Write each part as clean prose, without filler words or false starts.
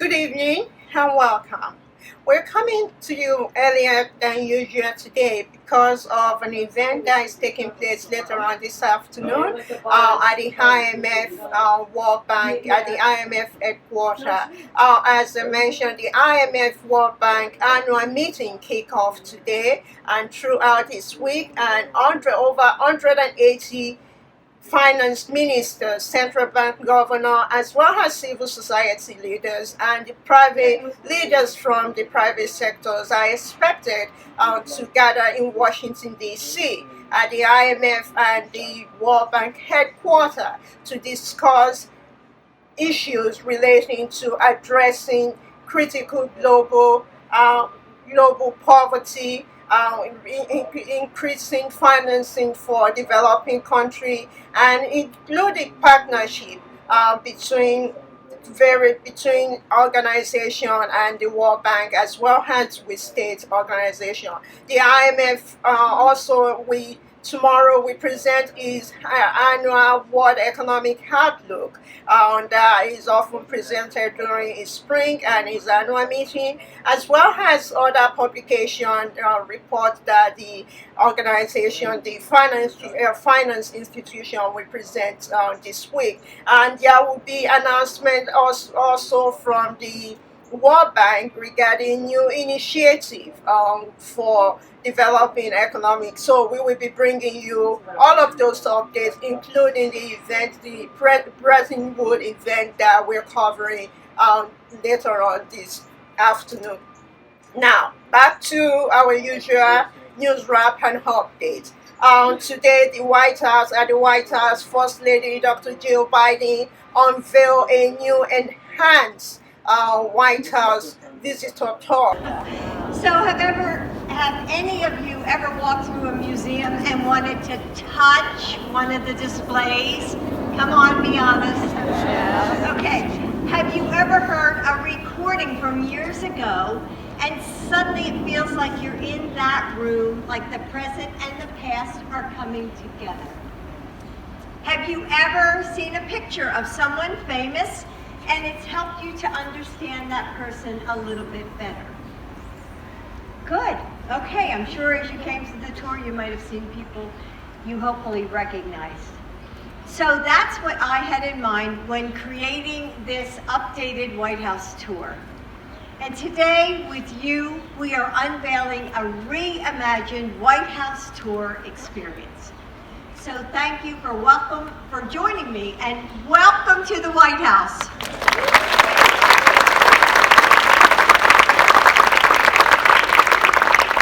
Good evening and welcome. We're coming to you earlier than usual today because of an event that is taking place later on this afternoon at the IMF World Bank, at the IMF headquarters. As I mentioned, the IMF World Bank annual meeting kick off today and throughout this week, and over 180 finance ministers, central bank governor, as well as civil society leaders and the private leaders from the private sectors are expected to gather in Washington, D.C. at the IMF and the World Bank headquarters to discuss issues relating to addressing critical global poverty, increasing financing for developing countries, and including partnership between organization and the World Bank, as well as with state organization. The IMF tomorrow we present its annual World Economic Outlook that is often presented during its spring and its annual meeting, as well as other publication reports that the organization, the finance institution, will present this week. And there will be announcement also from the World Bank regarding new initiative for developing economics. So we will be bringing you all of those updates, including the event, the Bretton Woods event that we're covering later on this afternoon. Now, back to our usual news wrap and update. Today, at the White House, First Lady Dr. Jill Biden unveiled a new enhanced White House visitor tour. So have any of you ever walked through a museum and wanted to touch one of the displays? Come on, be honest. Okay. Have you ever heard a recording from years ago and suddenly it feels like you're in that room, like the present and the past are coming together? Have you ever seen a picture of someone famous and it's helped you to understand that person a little bit better? Good. Okay, I'm sure as you came to the tour, you might have seen people you hopefully recognized. So that's what I had in mind when creating this updated White House tour. And today with you, we are unveiling a reimagined White House tour experience. So thank you for joining me, and welcome to the White House.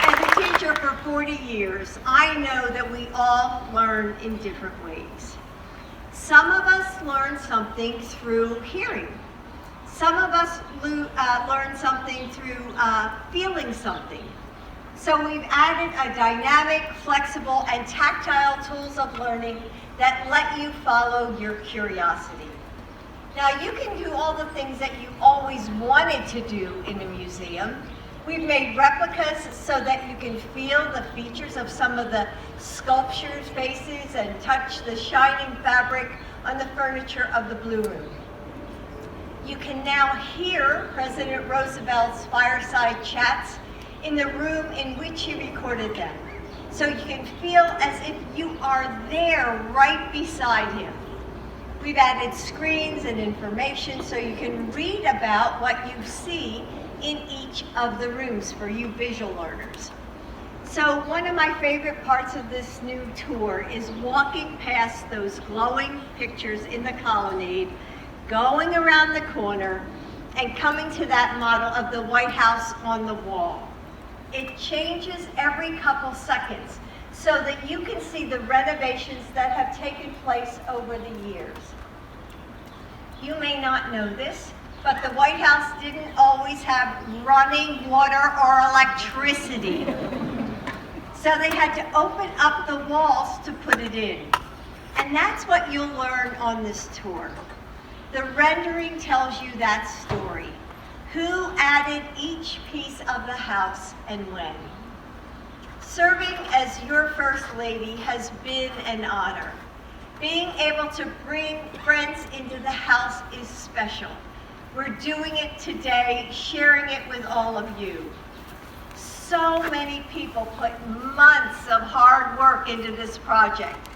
As a teacher for 40 years, I know that we all learn in different ways. Some of us learn something through hearing. Some of us learn something through feeling something. So we've added a dynamic, flexible, and tactile tools of learning that let you follow your curiosity. Now you can do all the things that you always wanted to do in a museum. We've made replicas so that you can feel the features of some of the sculptures' faces and touch the shining fabric on the furniture of the Blue Room. You can now hear President Roosevelt's fireside chats in the room in which he recorded them. So you can feel as if you are there right beside him. We've added screens and information so you can read about what you see in each of the rooms for you visual learners. So one of my favorite parts of this new tour is walking past those glowing pictures in the colonnade, going around the corner, and coming to that model of the White House on the wall. It changes every couple seconds so that you can see the renovations that have taken place over the years. You may not know this, but the White House didn't always have running water or electricity. So they had to open up the walls to put it in. And that's what you'll learn on this tour. The rendering tells you that story. Who added each piece of the house and when? Serving as your First Lady has been an honor. Being able to bring friends into the house is special. We're doing it today, sharing it with all of you. So many people put months of hard work into this project.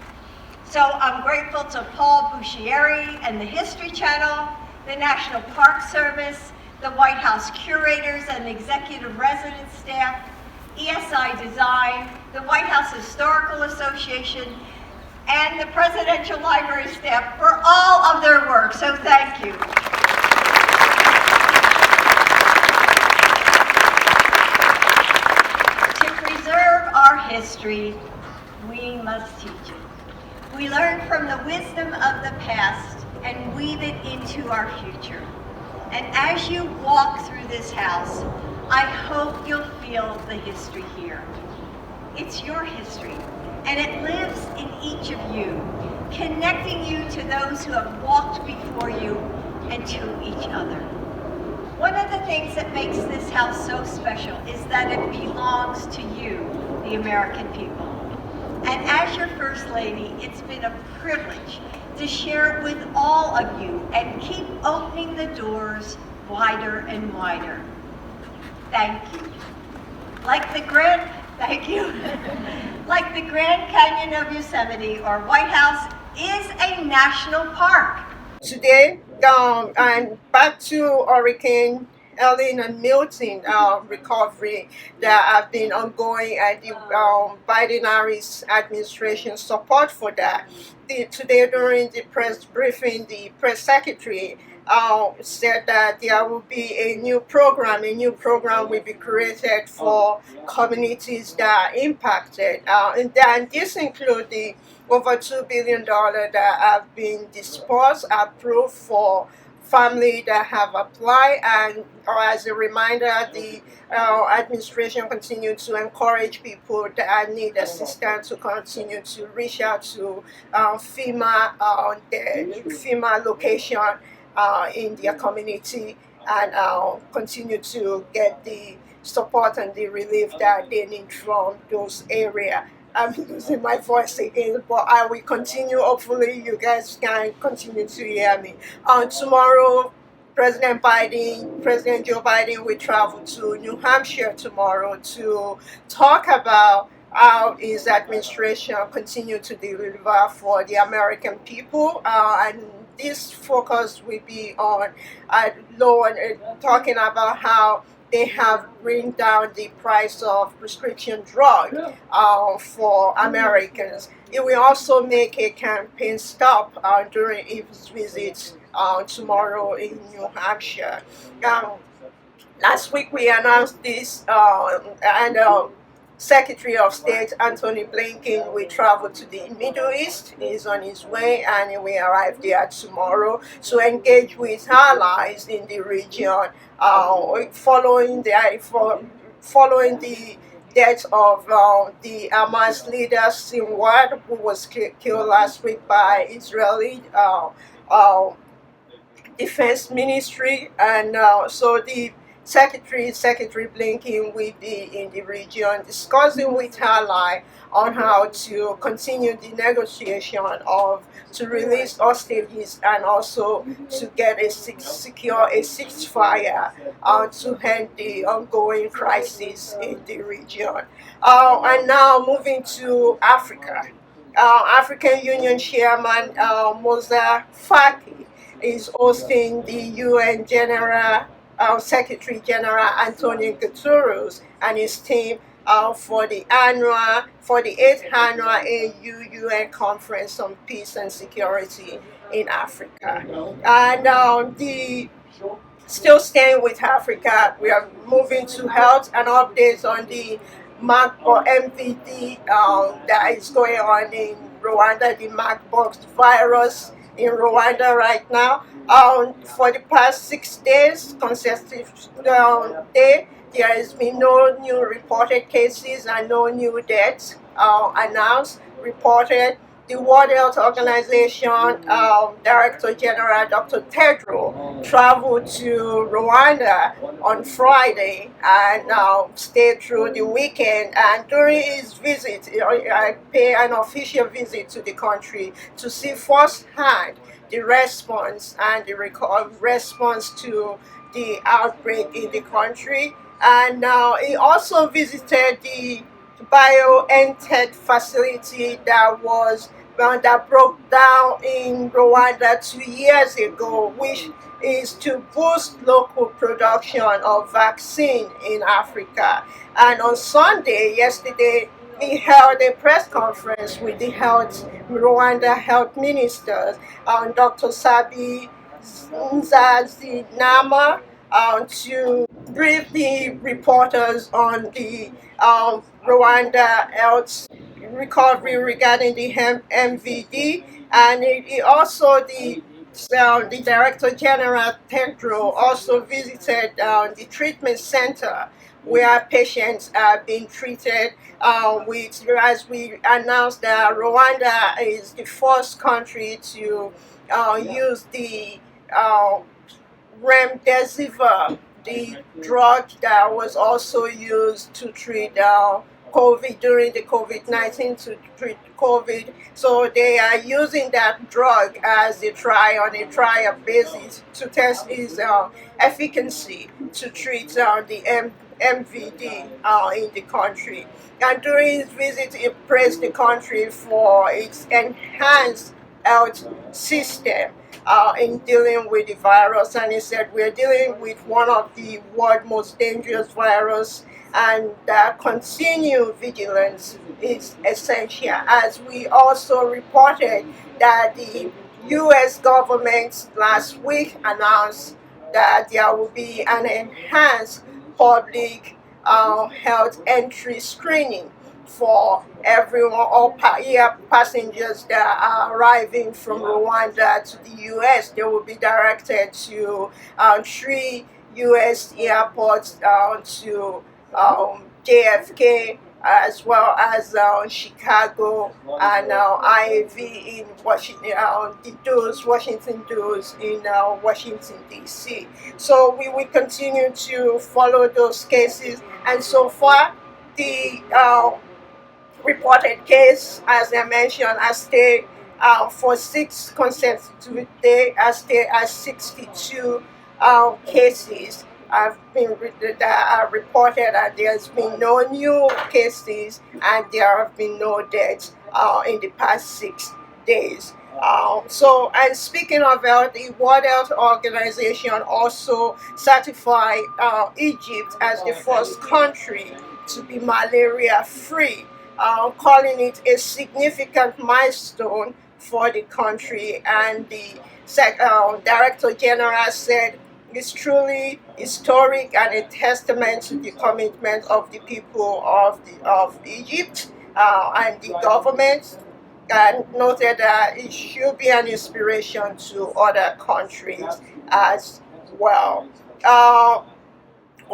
So I'm grateful to Paul Buscieri and the History Channel, the National Park Service, the White House curators and executive resident staff, ESI Design, the White House Historical Association, and the Presidential Library staff for all of their work. So thank you. To preserve our history, we must teach it. We learn from the wisdom of the past and weave it into our future. And as you walk through this house, I hope you'll feel the history here. It's your history, and it lives in each of you, connecting you to those who have walked before you and to each other. One of the things that makes this house so special is that it belongs to you, the American people. And as your First Lady, it's been a privilege to share it with all of you and keep opening the doors wider and wider. Thank you. Like the Grand Canyon of Yosemite or White House is a national park. Today, and back to Hurricane Ellen and Milton recovery that have been ongoing, and the Biden-Harris administration support for that. Today during the press briefing, the press secretary said that there will be a new program will be created for communities that are impacted. And this includes the over $2 billion that have been dispersed, approved for family that have applied. And as a reminder, the administration continues to encourage people that need assistance to continue to reach out to FEMA, the FEMA location in their community, and continue to get the support and the relief that they need from those areas. I'm losing my voice again, but I will continue. Hopefully, you guys can continue to hear me. Tomorrow, President Joe Biden will travel to New Hampshire tomorrow to talk about how his administration continue to deliver for the American people, and this focus will be on talking about how they have bring down the price of prescription drug for Americans. It will also make a campaign stop during his visit tomorrow in New Hampshire. Last week we announced this, and Secretary of State Anthony Blinken will travel to the Middle East. He's on his way, and he will arrive there tomorrow to engage with allies in the region, following the death of the Hamas leader Sinwar, who was killed last week by Israeli Defense Ministry, and so the Secretary Blinken will be in the region discussing with ally on how to continue the negotiation to release hostages and also to get secure a ceasefire to end the ongoing crisis in the region. And now moving to Africa. African Union Chairman Moussa Faki is hosting the UN Secretary General Antonio Guterres and his team for the 8th annual AU-UN Conference on Peace and Security in Africa. And still staying with Africa, we are moving to health and updates on the MVD that is going on in Rwanda, the Marburg virus in Rwanda right now. For the past 6 days, consecutive day, there has been no new reported cases and no new deaths announced, reported. The World Health Organization Director General Dr. Tedros traveled to Rwanda on Friday and stayed through the weekend. And during his visit, I paid an official visit to the country to see firsthand the response and the response to the outbreak in the country. And he also visited the BioNTech facility that broke down in Rwanda 2 years ago, which is to boost local production of vaccine in Africa. And on Sunday, yesterday, he held a press conference with the Rwanda health ministers, Dr. Sabi Nzazinama, to brief the reporters on the Rwanda health recovery regarding the MVD, and he also the Director General Tedro also visited the treatment center where patients are being treated. As we announced, that Rwanda is the first country to use the remdesivir, the drug that was also used to treat COVID during the COVID-19 to treat COVID. So they are using that drug as a trial basis to test its efficacy to treat the MVD in the country. And during his visit, he praised the country for its enhanced health system in dealing with the virus. And he said, we're dealing with one of the world's most dangerous virus, and continued vigilance is essential. As we also reported that the U.S. government last week announced that there will be an enhanced public health entry screening for everyone, passengers that are arriving from Rwanda to the U.S. They will be directed to 3 U.S. airports, to JFK, as well as Chicago, and IV in Washington Dulles in Washington D.C. So we will continue to follow those cases, and so far the reported case, as I mentioned, has stayed for 6 consecutive days, has stayed at 62 cases that are reported, and there's been no new cases, and there have been no deaths in the past 6 days. And speaking of health, the World Health Organization also certified Egypt as the first country to be malaria-free, calling it a significant milestone for the country. And the Director General said it's truly historic and a testament to the commitment of the people of Egypt and the government, and noted that it should be an inspiration to other countries as well.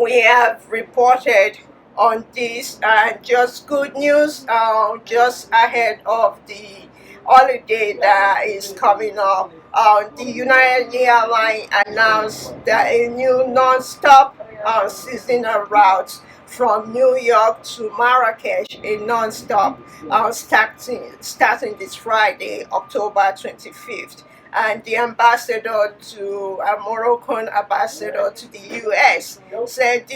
We have reported on this, and just good news, just ahead of the holiday that is coming up. The United Airlines announced that a new non-stop seasonal route from New York to Marrakesh, a non-stop starting this Friday, October 25th. And the Moroccan ambassador to the U.S. said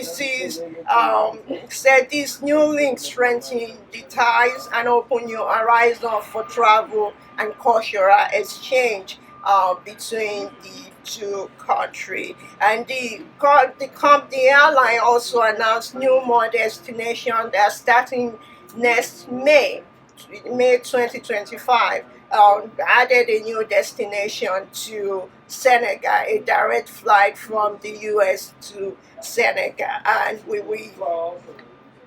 this new link strengthen the ties and open new horizons for travel and cultural exchange between the two countries. And the airline also announced more destinations that are starting next May 2025. Added a new destination to Senegal, a direct flight from the U.S. to Senegal. And we will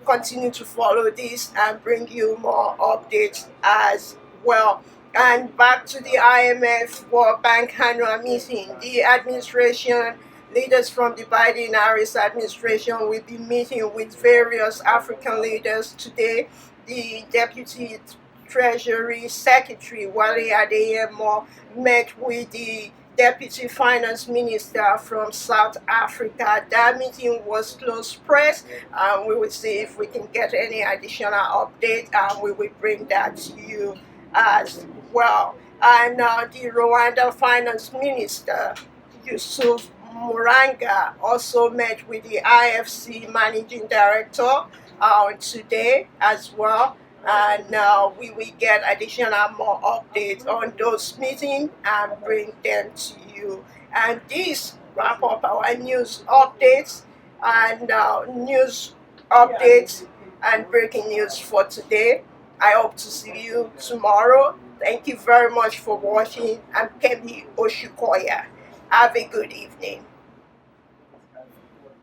continue to follow this and bring you more updates as well. And back to the IMF World Bank annual meeting. The administration, leaders from the Biden-Harris administration, will be meeting with various African leaders today. The Deputy Treasury Secretary Wale Adeyemo met with the Deputy Finance Minister from South Africa. That meeting was closed press, and we will see if we can get any additional update, and we will bring that to you as well. And the Rwanda Finance Minister, Yusuf Muranga, also met with the IFC Managing Director today as well. And we will get additional more updates on those meetings and bring them to you. And this wrap up our news updates and news updates and breaking news for today. I hope to see you tomorrow. Thank you very much for watching. I'm Kemi Oshukoya. Have a good evening.